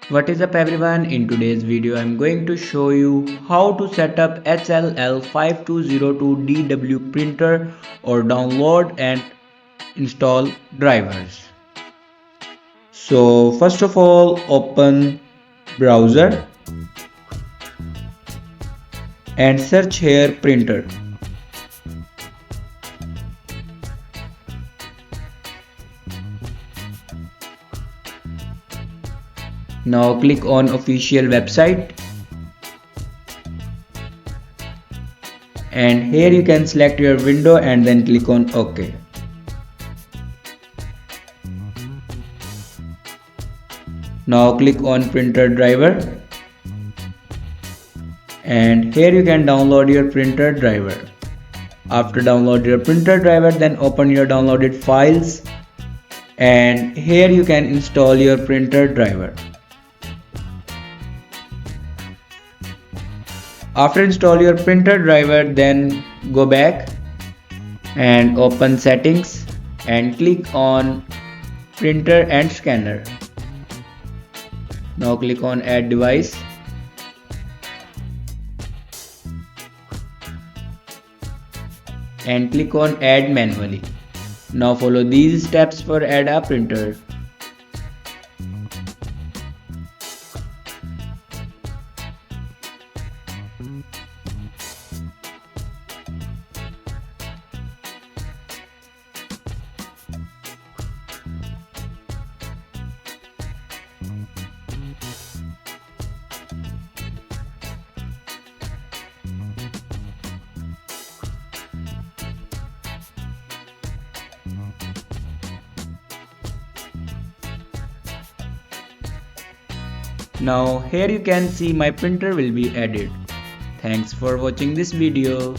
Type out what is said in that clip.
What is up everyone, in today's video I am going to show you how to set up HLL5202DW printer or download and install drivers. So first of all, open browser and search here printer. Now click on official website and here you can select your window and then click on OK. Now click on printer driver and here you can download your printer driver. After download your printer driver, then open your downloaded files and here you can install your printer driver. After install your printer driver, then go back and open settings and click on printer and scanner. Now click on add device and click on add manually. Now follow these steps for add a printer. Now here you can see my printer will be added. Thanks for watching this video.